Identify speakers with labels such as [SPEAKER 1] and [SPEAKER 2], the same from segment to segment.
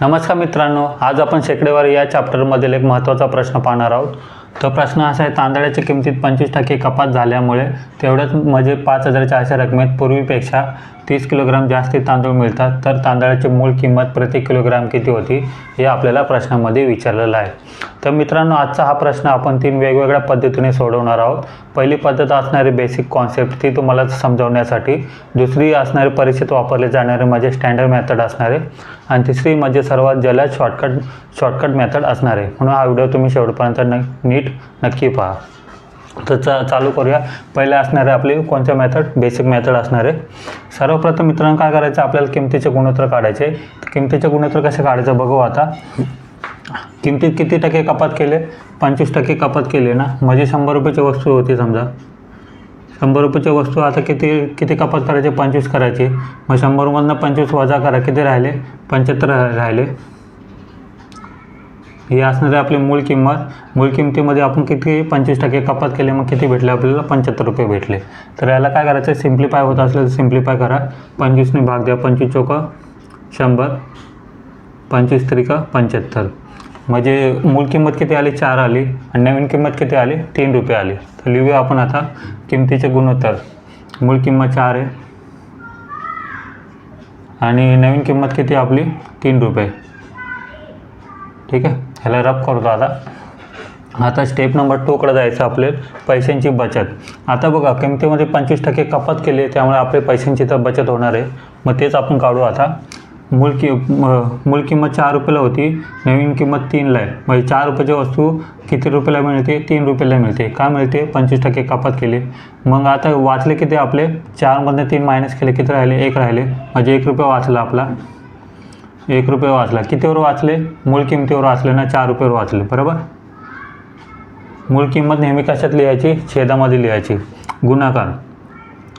[SPEAKER 1] नमस्कार मित्रांनो, आज आपण शेकडेवारी या चॅप्टरमधील एक महत्त्वाचा प्रश्न पाहणार आहोत. तो प्रश्न असा आहे, तांदळाच्या किमतीत 25% कपात झाल्यामुळे तेवढ्याच म्हणजे 5,400 रकमेत पूर्वीपेक्षा 30 किलोग्राम जास्ती तांदूळ मिळतात, तर तांदळाची मूळ किंमत प्रति किलोग्राम किती होती हे आपल्याला प्रश्नामध्ये विचारलेलं आहे. तर मित्रांनो, आजचा हा प्रश्न आपण 3 वेगवेगळ्या पद्धतीने सोडवणार आहोत. पहिली पद्धत असणारी बेसिक कॉन्सेप्ट, ती तुम्हाला समजावण्यासाठी. दुसरी असणारी परीक्षेत वापरले जाणारे म्हणजे स्टँडर्ड मेथड असणार आहे. आणि तिसरी म्हणजे सर्वात जलद शॉर्टकट मेथड असणार आहे. म्हणून हा व्हिडिओ तुम्ही शेवटपर्यंत नीट नक्की पहा. तर चालू करूया. पहिले असणारे आपली कोणत्या मेथड? बेसिक मेथड असणार आहे. सर्वप्रथम मित्रांनो काय करायचं, आपल्याला किमतीचे गुणोत्तर काढायचे. किमतीचे गुणोत्तर कसे काढायचं बघू आता. किमतीत किती टक्के कपात केले? 25% कपात केली ना. म्हणजे 100 रुपयाची वस्तू होती समजा. 100 रुपयाची वस्तू आता किती कपात करायची? 25 करायची. मग 100मधनं 25 वजा करा, किती राहिले? 75 राहिले. ही असणारी आपली मूळ किंमत. मूळ किमतीमध्ये आपण किती 25% कपात केले, मग किती भेटले आपल्याला? 75 रुपये भेटले. तर याला काय करायचं? सिम्प्लिफाय होत असलं तर सिम्प्लिफाय करा. 25ने भाग द्या. 25 चोका 100, 25 त्रिका 75. म्हणजे मूळ किंमत किती आली? 4 आली. आणि नवीन किंमत किती आली? 3 रुपये आली. तर लिहूया आपण आता किमतीचे गुणोत्तर. मूळ किंमत 4 आहे आणि नवीन किंमत किती आपली? 3 रुपये. ठीक आहे, ह्याला रफ करतो आता. आता स्टेप नंबर 2कडे जायचं आपले, पैशांची बचत. आता बघा, किमतीमध्ये 25% कपात केली, त्यामुळे आपले पैशांची तर बचत होणार आहे. मग तेच आपण काढू आता. मूळ किंमत 4 रुपयाला होती, नवीन किंमत 3ला आहे. म्हणजे 4 रुपयाची वस्तू किती रुपयाला मिळते? 3 रुपयाला मिळते. का मिळते? 25% कपात केली. मग आता वाचले किती आपले? 4मधनं 3 मायनस केले, किती राहिले? 1 राहिले. म्हणजे 1 रुपये वाचला आपला. 1 रुपये वाचला. कितीवर वाचले? मूळ किमतीवर वाचले ना, 4 रुपयावर वाचले. बरोबर. मूळ किंमत नेहमी कशात लिहायची? छेदामध्ये लिहायची. गुणाकार.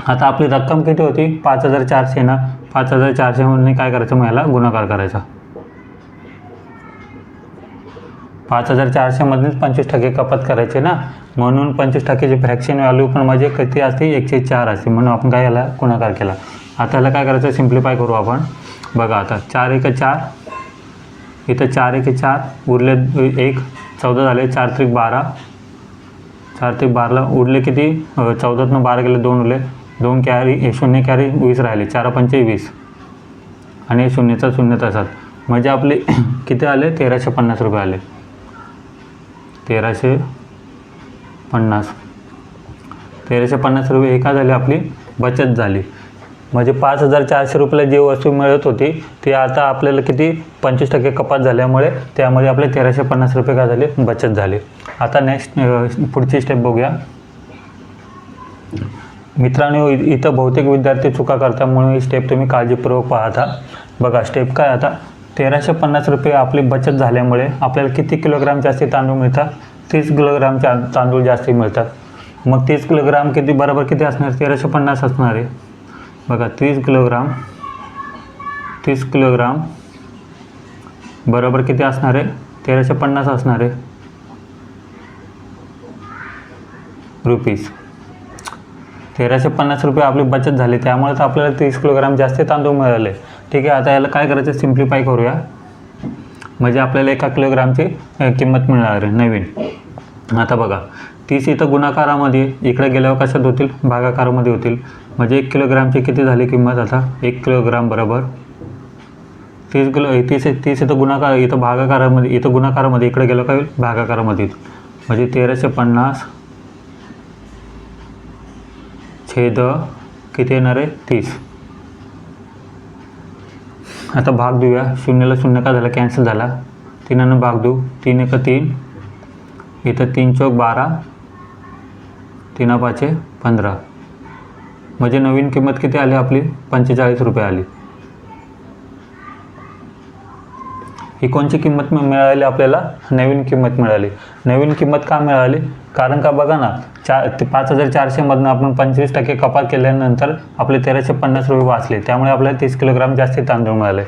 [SPEAKER 1] आता आपली रक्कम किती होती? 5,400 ना. 5,400 म्हणून काय करायचं? मग याला गुणाकार करायचा. 5,400 मधूनच 25% कपात करायचे ना, म्हणून 25%ची फ्रॅक्शन व्हॅल्यू पण म्हणजे किती असते? 104 असते. म्हणून आपण काय याला गुणाकार केला. आता याला काय करायचं? सिम्प्लिफाय करू आपण. बघा आता 4 1 4, इथं 4 1 4 उरले 1, 14 झाले. 4 त्रिक 12, 4 त्रिक 12ला उरले किती? 14तनं 12 गेले, 2 उरले. 2 कॅरी 0 कॅरी 20 राहिले. 4 पंचे 20 आणि 0चा 0 तसाच. म्हणजे आपले किती आले? 1,350 रुपये आले. 1,350 रुपये एका झाली आपली बचत झाली. म्हणजे 5,400 रुपयाला जी वस्तू मिळत होती ती आता आपल्याला किती? 25% कपात झाल्यामुळे त्यामध्ये आपले 1,350 रुपये काय झाले? बचत झाली. आता नेक्स्ट पुढची स्टेप बघूया. मित्रांनो, इथं बहुतेक विद्यार्थी चुका करतात, म्हणून ही स्टेप तुम्ही काळजीपूर्वक पाहता. बघा स्टेप काय आता. 1,350 रुपये आपली बचत झाल्यामुळे आपल्याला किती किलोग्राम जास्ती तांदूळ मिळतात? 30 किलोग्राम तांदूळ जास्ती मिळतात. मग 30 किलोग्राम किती बरोबर किती असणार? 1,350 असणार आहे. बघा 30 किलोग्राम बरोबर किती असणार आहे? 1,350 असणार आहे रुपीज. 1,350 रुपये आपली बचत झाली, त्यामुळे तर आपल्याला 30 किलोग्राम जास्त तांदूळ मिळाले. ठीक आहे, आता याला काय करायचं? सिम्प्लिफाय करूया. म्हणजे आपल्याला 1 किलोग्रामची किंमत मिळणार आहे नवीन. आता बघा 30 इथं गुणाकारामध्ये, इकडे गेल्यावर कशात होतील? भागाकारामध्ये होतील. म्हणजे 1 किलोग्रामची किती झाली किंमत? आता 1 किलोग्राम बरोबर 30 इथं गुणाकार, इथं भागाकारामध्ये, इथं गुणाकारामध्ये, इकडे गेलं काय होईल? भागाकारामध्ये. म्हणजे 1,350 छेद किती येणार आहे? 30. आता भाग देऊया. 0ला 0 का झाला? कॅन्सल झाला. 3नं भाग देऊ. 3 1 3, इथं 3 चौक 12, 3 5 15. म्हणजे नवीन किंमत किती आली आपली? 45 रुपये आली. ही कोणची किंमत मिळाली आपल्याला? नवीन किंमत मिळाली. नवीन किंमत का मिळाली? कारण का बघा ना, 5,400 मधनं आपण 25% कपात केल्यानंतर आपले 1,350 रुपये वाचले, त्यामुळे आपल्याला 30 किलोग्राम जास्ती तांदूळ मिळाले.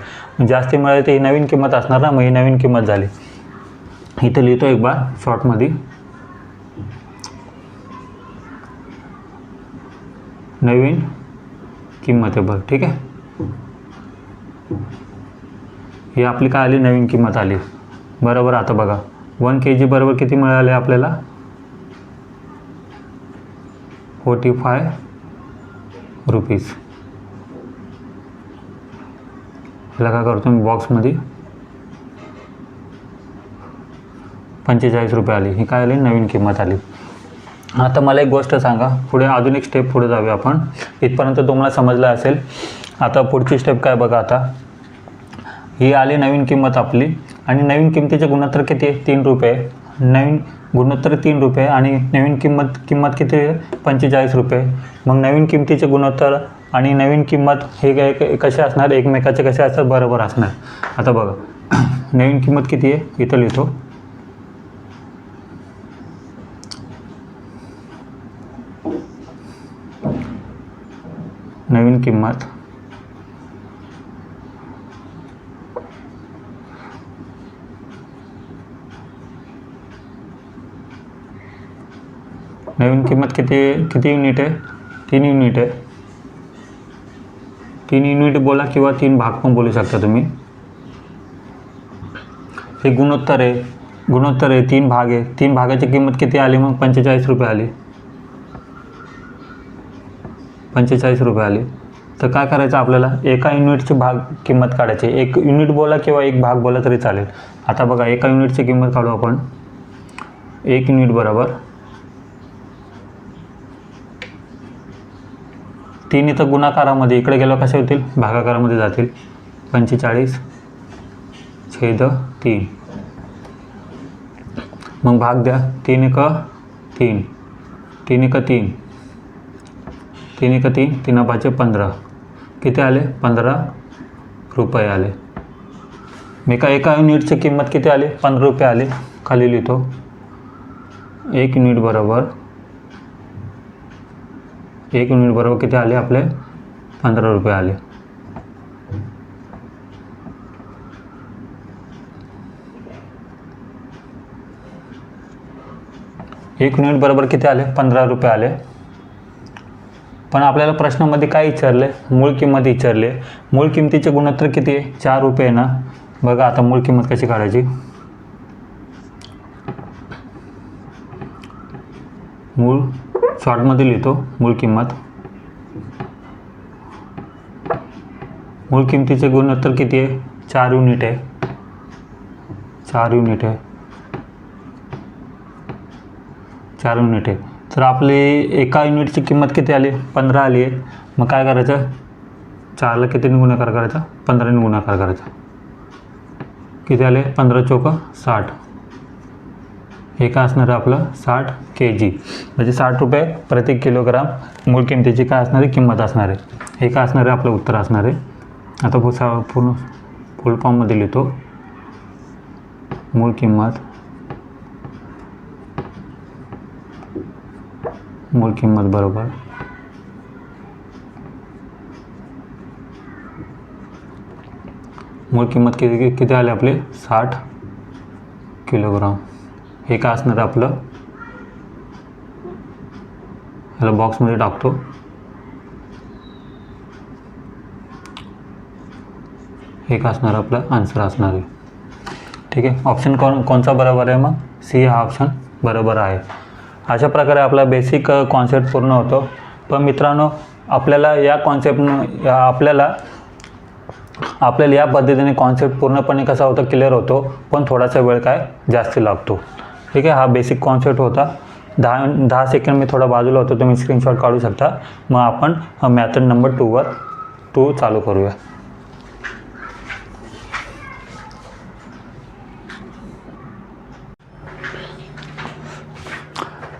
[SPEAKER 1] जास्ती मिळाले तर ही नवीन किंमत असणार ना, मग ही नवीन किंमत झाली. इथं लिहितो एक बार शॉर्टमध्ये. नवीन किंमत आहे बघ. ठीक आहे, ही आपली काय आली, नवीन किंमत आली बरोबर. आता बघा 1 kg बरोबर किती मिळाले आपल्याला, 45 रुपीज. ह्याला काय करतो मी बॉक्समध्ये 45 रुपये आली, ही काय आली, नवीन किंमत आली. आता मला एक गोष्ट सांगा, पुढे अजून एक स्टेप पुढे जाऊया आपण. इथपर्यंत तुम्हाला समजलं असेल. आता पुढची स्टेप काय बघा. आता ही आली नवीन किंमत आपली, आणि नवीन किंमतीचे गुणोत्तर किती आहे, 3 रुपये. नवीन गुणोत्तर 3 रुपये आणि नवीन किंमत किती आहे, 45 रुपये. मग नवीन किंमतीचे गुणोत्तर आणि नवीन किंमत हे कसे असणार, एकमेकाचे कसे असतात, बरोबर असणार. आता बघा नवीन किंमत किती आहे, इथं लिहितो. नवीन किंमत किती युनिट आहे, 3 युनिट आहे. 3 युनिट बोला किंवा 3 भाग पण बोलू शकता तुम्ही. हे गुणोत्तर आहे 3 भाग आहे. 3 भागाची किंमत किती आली, मग 45 रुपये आली. 45 रुपये आली. तर काय करायचं आपल्याला, एका युनिटची किंमत काढायची. 1 युनिट बोला किंवा 1 भाग बोला तरी चालेल. आता बघा एका युनिटची किंमत काढू आपण. 1 युनिट बरोबर 3 इथं गुणाकारामध्ये, इकडे गेलो कसे होतील, भागाकारामध्ये जातील. 45/3. मग भाग द्या. 3 1 3, 3 1 3, 3 1 3, 3 5 15. किती आले, 15 रुपये आले. मी का एका युनिटची किंमत किती आली, 15 रुपये आले. खाली लिहितो 1 युनिट बरोबर किती आले आपले, 15 रुपये आले. एक युनिट बरोबर किती आले, 15 रुपये आले. पण आपल्याला प्रश्नामध्ये काय विचारले, मूळ किंमत विचारले. मूळ किंमतीचे गुणोत्तर किती आहे, 4 रुपये ना. बघा आता मूळ किंमत कशी काढायची. मूळ शॉर्टमध्ये लिहितो. मूळ किंमतीचे गुणोत्तर किती आहे, 4 युनिट आहे. 4 युनिट आहे. तर आपली एका युनिटची किंमत किती आली, 15 आली आहे. मग काय करायचं, 4ला कितीने गुणाकार करायचा, 15ने गुणाकार करायचा. किती आले, 15 चौक 60. हे काय असणार आहे आपलं, 60 kg, म्हणजे 60 रुपये प्रति किलोग्राम मूळ किंमतीची काय असणार आहे, किंमत असणार आहे. हे काय असणार आहे, आपलं उत्तर असणार आहे. आता पूर्ण फुल फॉर्ममध्ये लिहितो. मूळ किंमत बरोबर मूळ किंमत किती आली आपली, 60 किलोग्राम. हे काय असणार आहे आपलं, ह्याला बॉक्समध्ये टाकतो. हे काय असणार आपलं आन्सर असणार आहे. ठीक आहे. ऑप्शन कोणचा बरोबर आहे, मग सी हा ऑप्शन बरोबर आहे. अशा प्रकारे आपला बेसिक कॉन्सेप्ट पूर्ण होतो. पण मित्रांनो, आपल्याला या पद्धतीने कॉन्सेप्ट पूर्णपणे कसा होता, क्लिअर होतो. पण थोडासा वेळ काय जास्त लागतो. ठीक आहे. हा बेसिक कॉन्सेप्ट होता. 10 सेकंड मी थोडा बाजूला होतो, तुम्ही स्क्रीनशॉट काढू शकता. मग आपण मेथड नंबर 2 चालू करूया.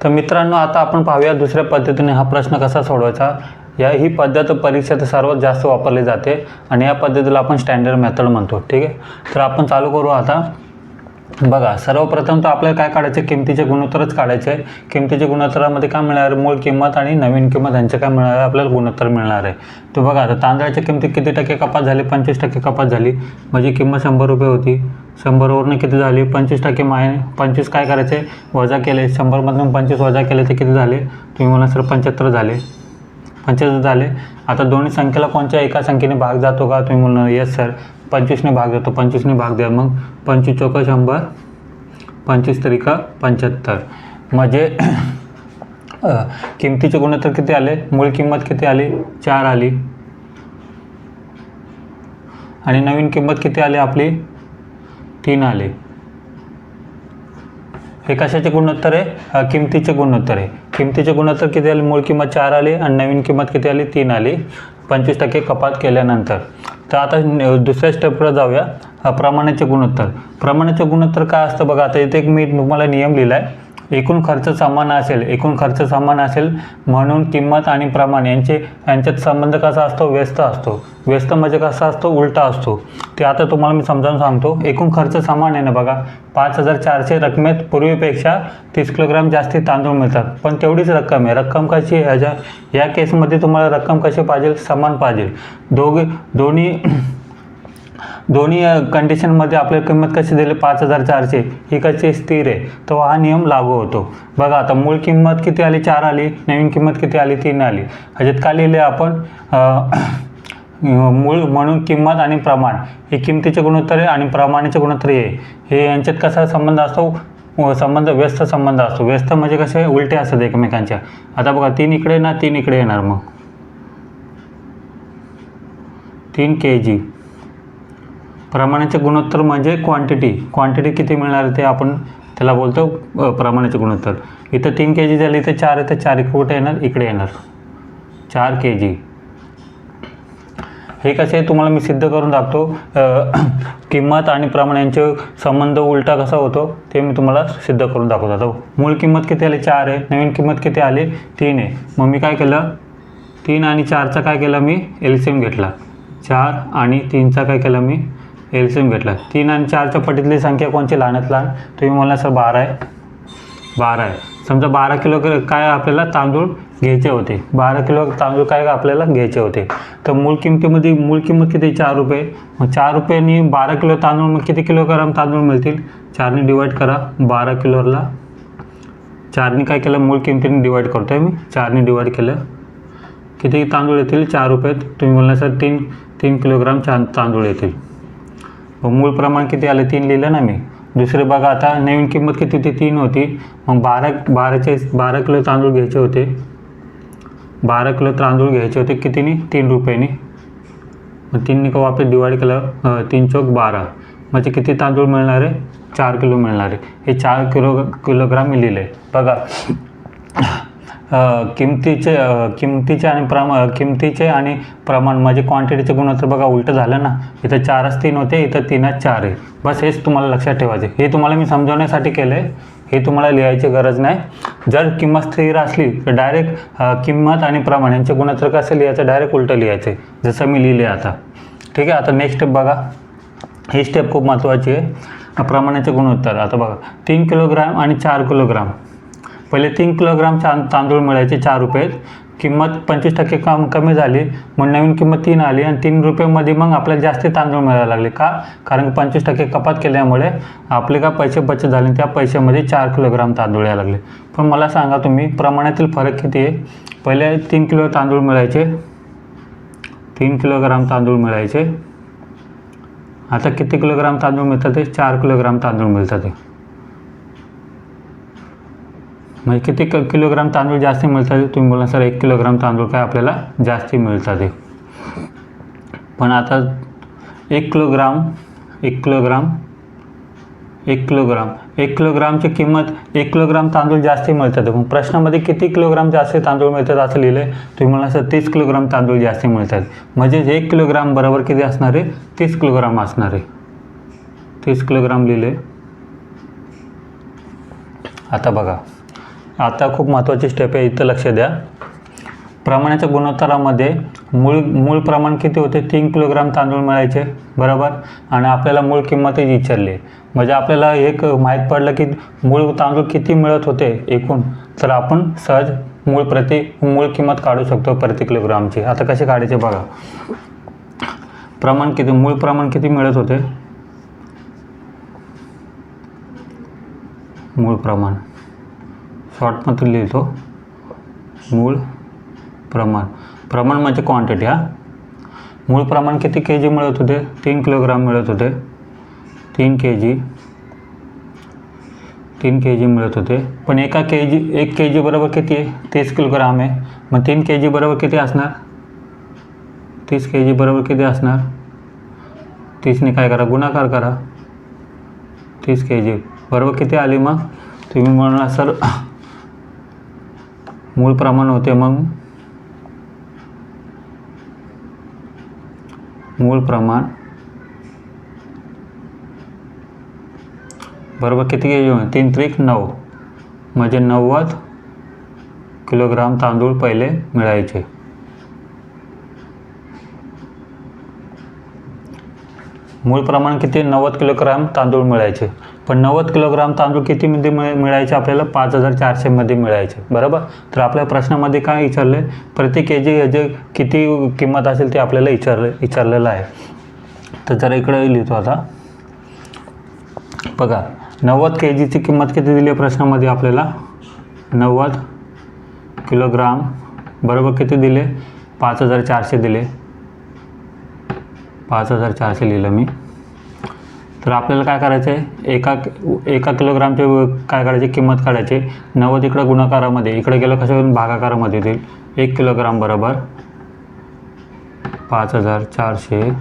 [SPEAKER 1] तर मित्रांनो, आता आपण पाहूया दुसऱ्या पद्धतीने हा प्रश्न कसा सोडवायचा. ही पद्धत परीक्षेत सर्वात जास्त वापरली जाते आणि या पद्धतीला आपण स्टँडर्ड मेथड म्हणतो. ठीक आहे. तर आपण चालू करू आता. बघा, सर्वप्रथम तर आपल्याला काय काढायचे, किमतीचे गुणोत्तरच काढायचे. किमतीच्या गुणोत्तरामध्ये काय मिळणार, मूळ किंमत आणि नवीन किंमत यांचे काय मिळणार आहे, आपल्याला गुणोत्तर मिळणार आहे. तर बघा आता तांदळाच्या किमतीत किती टक्के कपात झाली, 25% कपात झाली. म्हणजे किंमत 100 रुपये होती. 100वरून किती झाली, 25% 25 काय करायचे, वजा केले. 100मधून 25 वजा केले तर किती झाले, तुम्ही म्हणा सर 75 झाले. 75 झाले. आता दोन्ही संख्येला कोणत्या एका संख्येने भाग जातो का तुम्ही म्हणून येस सर 25ने भाग जातो. 25ने भाग द्या. मग 25 चौका 100, 25 त्रिका 75. म्हणजे किमतीचे गुणोत्तर किती आले, मूळ किंमत किती आली 4 आली आणि नवीन किंमत किती आली आपली 3 आली. हे कशाचे गुणोत्तर आहे, किमतीचे गुणोत्तर आहे. किमतीचे गुणोत्तर किती आले, मूळ किंमत 4 आली आणि नवीन किंमत किती आली 3 आली 25% कपात केल्यानंतर. तर आता दुसऱ्या स्टेपकडे जाऊया. प्रमाणाचे गुणोत्तर. प्रमाणाचे गुणोत्तर काय असतं बघा. आता इथे एक मी तुम्हाला नियम लिहिला आहे. एकूण खर्च समान असेल, एकूण खर्च समान असेल म्हणून किंमत आणि प्रमाण यांच्यात संबंध कसा असतो, व्यस्त असतो. व्यस्त म्हणजे कसा असतो, उलटा असतो. ते आता तुम्हाला मी समजावून सांगतो. एकूण खर्च समान आहे ना बघा. 5400 रकमेत पूर्वीपेक्षा 30 किलोग्राम जास्ती तांदूळ मिळतात, पण तेवढीच रक्कम आहे. रक्कम कशी या केसमध्ये तुम्हाला रक्कम कशी पाहिजे, समान पाहिजे. दोन्ही कंडिशनमध्ये आपल्याला किंमत कशी दिली 5400, ही कशी स्थिर आहे, तर हा नियम लागू होतो. बघा आता मूळ किंमत किती आली 4 आली, नवीन किंमत किती आली 3 आली. ह्याच्यात काय लिहिले आपण, मूळ म्हणून किंमत आणि प्रमाण हे किमतीचे गुणोत्तर आहे आणि प्रमाणाचे गुणोत्तर हे यांच्यात कसा संबंध असतो, व्यस्त संबंध असतो. व्यस्त म्हणजे कसे उलटे असतात एकमेकांच्या. आता बघा 3 इकडे ना 3 इकडे येणार, मग 3 kg. प्रमाणाचे गुणोत्तर म्हणजे क्वांटिटी किती मिळणार ते आपण त्याला बोलतो प्रमाणाचे गुणोत्तर. इथं 3 kg झाली, इथे 4 आहे, तर 4 कुठे येणार, इकडे येणार 4 kg. हे कसे तुम्हाला मी सिद्ध करून दाखवतो. किंमत आणि प्रमाण यांचे संबंध उलटा कसा होतो ते मी तुम्हाला सिद्ध करून दाखवतो. मूळ किंमत किती आली 4 आहे, नवीन किंमत किती आली 3 आहे. मग मी काय केलं, 3 आणि 4चा काय केला मी एलसीएम घेतला. 4 आणि 3चा काय केला मी एलसीएम घेतला. 3 आणि 4च्या पटीतली संख्या कोणची लहानात लहान, तुम्ही म्हणला सर 12 आहे. 12 आहे. समजा 12 किलो काय आपल्याला तांदूळ घ्यायचे होते. 12 किलो तांदूळ काय आपल्याला घ्यायचे होते. तर मूळ किंमत किती 4 रुपये. मग 4 रुपयांनी 12 किलो तांदूळ, मग किती किलोग्राम तांदूळ मिळतील, 4ने डिवाईड करा 12 किलोला. 4ने काय केलं, मूळ किमतीने डिवाईड करतो आहे मी. 4ने डिवाईड केलं किती तांदूळ येतील 4 रुपयात. तुम्ही बोलला सर 3 किलोग्राम तांदूळ येतील. मग मूळ प्रमाण किती आले 3 लिहिलं ना मी. दुसरे बघा आता नवीन किंमत किती होती 3 होती. मग 12 किलो तांदूळ घ्यायचे होते. 12 किलो तांदूळ घ्यायचे होते कितीनी 3 रुपयांनी. मग 3ने का वापस डिवाईड केलं 3 चौक 12. म्हणजे किती तांदूळ मिळणार आहे 4 किलो मिळणार आहे. हे 4 किलोग्राम मी लिहिले. बघा किमतीचे आणि प्रमाण म्हणजे क्वांटिटीचे गुणोत्तर बघा उलटं झालं ना. इथं 4च 3 होते, इथं 3च 4 आहे. बस हेच तुम्हाला लक्षात ठेवायचे. हे तुम्हाला मी समजवण्यासाठी केलं आहे. हे तुम्हाला लिहायची गरज नाही. जर किंमत स्थिर असली तर डायरेक्ट किंमत आणि प्रमाण यांचे गुणोत्तर कसं लिहायचं, डायरेक्ट उलटं लिहायचे जसं मी लिहिले आता. ठीक आहे. आता नेक्स्ट स्टेप बघा. ही स्टेप खूप महत्त्वाची आहे. प्रमाणाचे गुणोत्तर. आता बघा 3 किलोग्राम आणि 4 किलोग्राम. पहिले 3 किलोग्राम तांदूळ मिळायचे 4 रुपयात. किंमत 25% कमी झाली, मग नवीन किंमत 3 आली आणि 3 रुपयामध्ये मग आपल्याला जास्त तांदूळ मिळायला लागले. का, कारण 25% कपात केल्यामुळे आपले का पैसे बचत झाले. त्या पैशामध्ये 4 किलोग्राम तांदूळ यायला लागले. पण मला सांगा तुम्ही प्रमाणातील फरक किती आहे. पहिले 3 किलो तांदूळ मिळायचे, 3 किलोग्राम तांदूळ मिळायचे. आता किती किलोग्राम तांदूळ मिळतात ते 4 किलोग्राम तांदूळ मिळतात. म्हणजे किती किलोग्राम तांदूळ जास्ती मिळतात. तुम्ही बोला सर 1 किलोग्राम तांदूळ काय आपल्याला जास्ती मिळतात. पण आता 1 किलोग्रामची किंमत 1 किलोग्राम तांदूळ जास्ती मिळतात. मग प्रश्नामध्ये किती किलोग्राम जास्ती तांदूळ मिळतात असं लिहिलं आहे. तुम्ही मला सर 30 किलोग्राम तांदूळ जास्ती मिळतात. म्हणजे 1 किलोग्राम बरोबर किती असणार आहे 30 किलोग्राम असणार आहे. 30 किलोग्राम लिहिले. आता बघा, आता खूप महत्त्वाची स्टेप आहे, इथं लक्ष द्या. प्रमाणाच्या गुणोत्तरामध्ये मूळ प्रमाण किती होते 3 किलोग्राम तांदूळ मिळायचे बरोबर. आणि आपल्याला मूळ किंमतही विचारली. म्हणजे आपल्याला एक माहीत पडलं की मूळ तांदूळ किती मिळत होते एकूण. तर आपण सहज मूळ किंमत काढू शकतो प्रति किलोग्रामची. आता कसे काढायचे बघा. मूळ प्रमाण किती मिळत होते. मूळ प्रमाण शॉर्टमध्ये लिहितो. मूळ प्रमाण प्रमाण म्हणजे क्वांटिटी. मूळ प्रमाण किती के जी मिळत होते? 3 किलोग्राम मिळत होते. 3 के जी मिळत होते. पण 1 के जी बरोबर किती आहे? 30 किलोग्राम आहे. मग 3 के जी बरोबर किती असणार? 30 के जी बरोबर किती असणार? 30ने काय करा? गुणाकार करा. 30 के जी बरोबर किती आली? मग तुम्ही म्हणा सर मूळ प्रमाण होते, मग मूळ प्रमाण बरोबर किती के जी? 3 त्रिक 9 म्हणजे 90 किलोग्राम तांदूळ पहिले मिळायचे. मूळ प्रमाण किती? 90 किलोग्राम तांदूळ मिळायचे. पण 90 किलोग्राम तांदूळ कितीमध्ये मिळायचे आपल्याला? 5400 मिळायचे. बरोबर. तर आपल्या प्रश्नामध्ये काय विचारले? प्रति के जी जे किती किंमत असेल ते आपल्याला विचारलेलं आहे. तर जरा इकडे लिहितो आता. बघा 90 के जीची किंमत किती दिली आहे प्रश्नामध्ये आपल्याला? 90 किलोग्राम बरोबर किती दिले? 5400 दिले. 5400 लिहिलं मी. तर आपल्याला काय करायचं आहे? एका किलोग्रामचे काय करायचे? किंमत काढायची. 90 इकडं गुणाकारामध्ये, इकडे गेलं कसं भागाकारामध्ये येतील. 1 किलोग्राम बरोबर 5400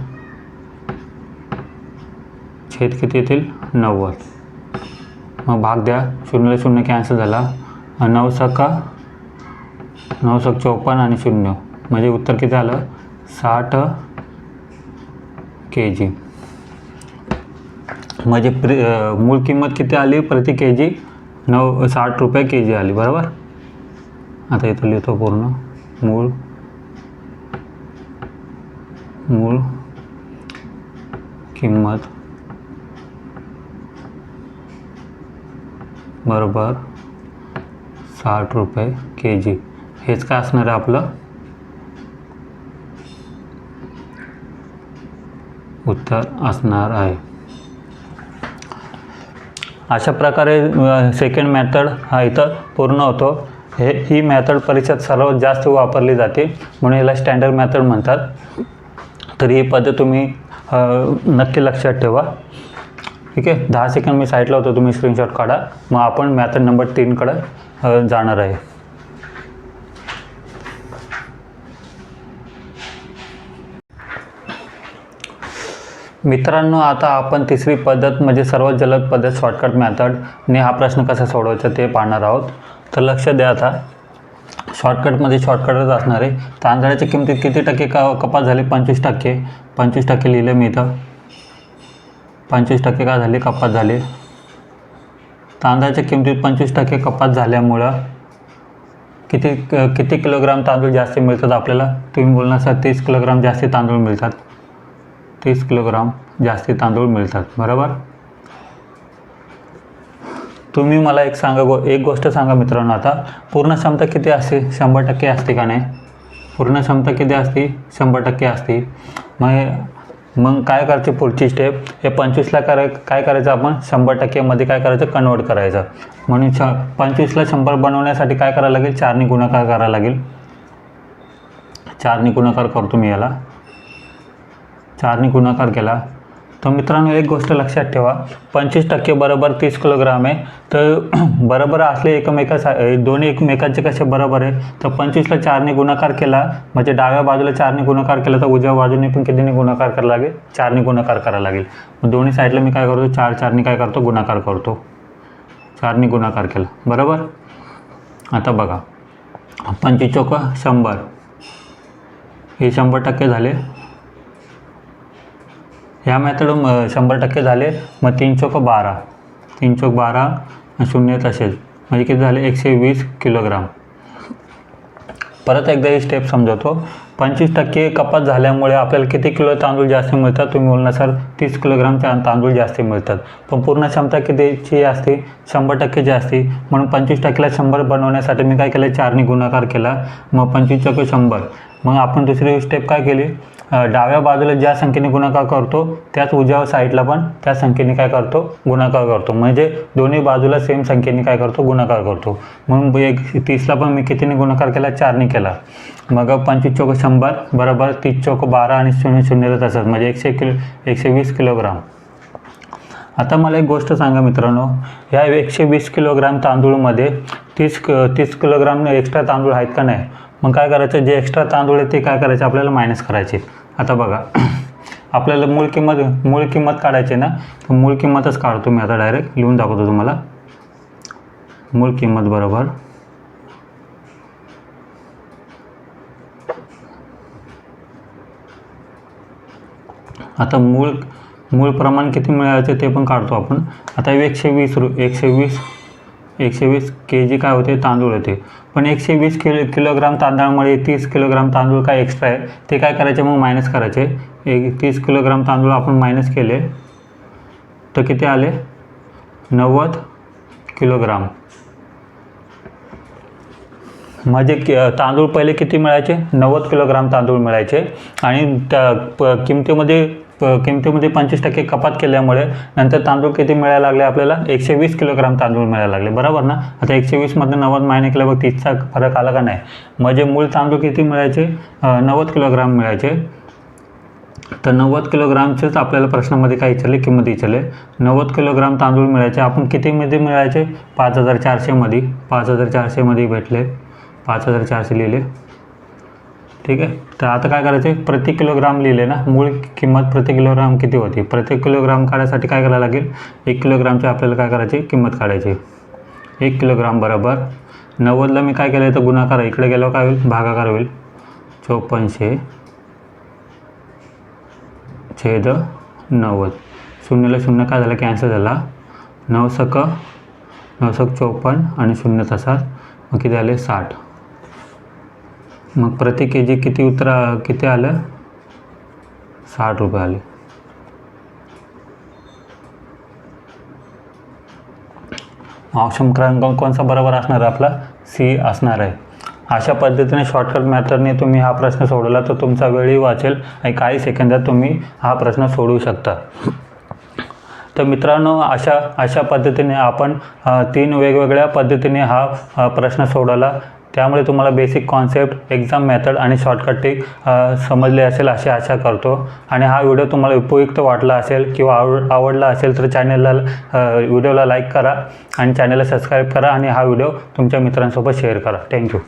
[SPEAKER 1] छेद किती येतील? 90. मग भाग द्या. 0 0 कॅन्सल झाला. 9 सक 54 आणि 0 म्हणजे उत्तर किती आलं? 60 के जी. म्हणजे मूळ किंमत किती आली प्रति के जी? 60 रुपये के जी आली. बरोबर. आता इथं लिहितो पूर्ण. मूळ किंमत बरोबर 60 रुपये के जी. हेच काय असणार आहे आपलं उत्तर असणार आहे. अशा प्रकारे सेकंड मेथड हा इथं पूर्ण होतो. ही मेथड परीक्षेत सर्वात जास्त वापरली जाते, म्हणून याला स्टँडर्ड मेथड म्हणतात. तर ही पद्धत तुम्ही नक्की लक्षात ठेवा. ठीक आहे. 10 सेकंड मी साईडला होतो, तुम्ही स्क्रीनशॉट काढा. मग आपण मेथड नंबर 3कडे जाणार आहे. मित्रांनो, आता आपण तिसरी पद्धत म्हणजे सर्वात जलद पद्धत शॉर्टकट मेथडने हा प्रश्न कसा सोडवायचा ते पाहणार आहोत. तर लक्ष द्या. आता शॉर्टकटमध्ये शॉर्टकटच असणार आहे. तांदळाच्या किमतीत किती टक्के कपात झाली? 25%. 25% लिहिलं मी इथं. 25% काय झाले? कपात झाले. तांदळाच्या किमतीत 25% कपात झाल्यामुळं किती किलोग्राम तांदूळ जास्त मिळतात आपल्याला? तुम्ही बोलणार सर 30 किलोग्राम जास्ती तांदूळ मिळतात. 30 किलोग्राम जास्ती तांदूळ मिळतात. बरोबर. तुम्ही मला एक गोष्ट सांगा मित्रांनो. आता पूर्ण क्षमता किती असते? 100% असते का नाही? पूर्ण क्षमता किती असते? 100% असते. मग काय करायची पुढची स्टेप? हे 25ला काय करायचं आपण? 100% मध्ये काय करायचं? कन्वर्ट करायचं. म्हणून 25ला 100 बनवण्यासाठी काय करायला लागेल? 4ने गुणाकार करायला लागेल. 4ने गुणाकार करतो मी याला. 4ने गुणाकार केला तर मित्रांनो एक गोष्ट लक्षात ठेवा. 25% बरोबर 30 किलोग्राम आहे. तर बरोबर असले दोन्ही एकमेकांचे कसे बरोबर आहे? तर 25ला 4ने गुणाकार केला म्हणजे डाव्या बाजूला 4ने गुणाकार केला तर उजव्या बाजूने पण कितीने गुणाकार करायला लागेल? 4ने गुणाकार करायला लागेल. मग दोन्ही साईडला मी काय करतो? 4ने काय करतो? गुणाकार करतो. 4ने गुणाकार केला. बरोबर. आता बघा 25 चौक 100 हे 100% झाले. ह्या मेथड 100% झाले. मग 3 चौक 12 3 चौक 12 0 तसेच म्हणजे किती झाले? 120 किलोग्राम. परत एकदा ही स्टेप समजवतो. 25% कपात झाल्यामुळे आपल्याला किती किलो तांदूळ जास्त मिळतात? तुम्ही बोलणार सर 30 किलोग्राम तांदूळ जास्त मिळतात. पण पूर्ण क्षमता कितीची असते? 100%ची असते. म्हणून 25%ला 100 बनवण्यासाठी मी काय केलं? 4ने गुणाकार केला. मग 25 चौक 100. मग आपण दुसरी स्टेप काय केली? डाव्या बाजूला ज्या संख्येने गुणाकार करतो त्याच उजव्या साईडला पण त्या संख्येने काय करतो, गुणाकार करतो. म्हणजे दोन्ही बाजूला सेम संख्येने काय करतो, गुणाकार करतो. म्हणून 30ला पण मी कितीने गुणाकार केला, 4ने केला. मग 25 चौक 100 बरोबर 30 चौक 12 आणि 0 0 तसंच म्हणजे 120 किलोग्राम. आता मला एक गोष्ट सांगा मित्रांनो, ह्या 120 किलोग्राम तांदूळमध्ये 30 किलोग्राम एक्स्ट्रा तांदूळ आहेत का नाही. मग काय करायचं, जे एक्स्ट्रा तांदूळ आहे ते काय करायचे, आपल्याला मायनस करायचे. आता बघा आपल्याला मूळ किंमत काढायची ना, तर मूळ किंमतच काढतो मी आता, डायरेक्ट लिहून दाखवतो तुम्हाला. मूळ किंमत बरोबर आता मूळ प्रमाण किती मिळायचे ते पण काढतो आपण. आता 120 kg काय होते, तांदूळ होते. पण 120 किलोग्राम तांदळामुळे 30 किलोग्राम तांदूळ काय एक्स्ट्रा आहे ते काय करायचे, मग मायनस करायचे. 30 किलोग्राम तांदूळ आपण मायनस केले तर किती आले, 90 किलोग्राम. म्हणजे तांदूळ पहिले किती मिळायचे, 90 किलोग्राम तांदूळ मिळायचे. आणि त्या किमतीमध्ये 25% कपात केल्यामुळे नंतर तांदूळ किती मिळायला लागले आपल्याला, 120 किलोग्राम तांदूळ मिळायला लागले, बरोबर ना. आता 120मधून 90 मायने केल्यावर 30चा फरक आला का नाही. म्हणजे मूळ तांदूळ किती मिळायचे, 90 किलोग्राम मिळायचे. तर 90 किलोग्रामचेच आपल्याला प्रश्नामध्ये काय विचारले, किंमत विचारले. 90 किलोग्राम तांदूळ मिळायचे. आपण कितीमध्ये मिळायचे, 5400मध्ये. 5400मध्ये भेटले, 5400 लिहिले, ठीक आहे. तर आता काय करायचे, प्रति किलोग्राम लिहिले ना, मूळ किंमत प्रति किलोग्राम किती होती. प्रति किलोग्राम काढायसाठी काय करायला लागेल, 1 किलोग्रामची आपल्याला काय करायची, किंमत काढायची. 1 किलोग्राम बरोबर 90ला मी काय केलं तर गुणाकार, इकडे गेल्यावर काय होईल, भागाकार होईल. 5400 छेद 90. 0ला 0 काय झाला, कॅन्सल झाला. 9 सक 54 आणि 0 तसाच, मग किती आले, 60. मग प्रति kg किती आलं, 60 रुपये आले. ऑप्शन क्रमांक कोणता बरोबर असणार आहे, आपला सी असणार आहे. अशा पद्धतीने शॉर्टकट मेथडने तुम्ही हा प्रश्न सोडवला तर तुमचा वेळही वाचेल आणि काही सेकंदात तुम्ही हा प्रश्न सोडवू शकता. तर मित्रांनो, अशा पद्धतीने आपण 3 वेगवेगळ्या पद्धतीने हा प्रश्न सोडवला. त्यामुळे तुम्हाला बेसिक कॉन्सेप्ट, एक्झाम मेथड आणि शॉर्टकट ट्रिक समजले असेल अशी आशा करतो. आणि हा व्हिडिओ तुम्हाला उपयुक्त वाटला असेल किंवा आवडला असेल तर व्हिडिओला लाईक करा आणि चॅनलला सबस्क्राईब करा आणि हा व्हिडिओ तुमच्या मित्रांसोबत शेअर करा. थँक्यू.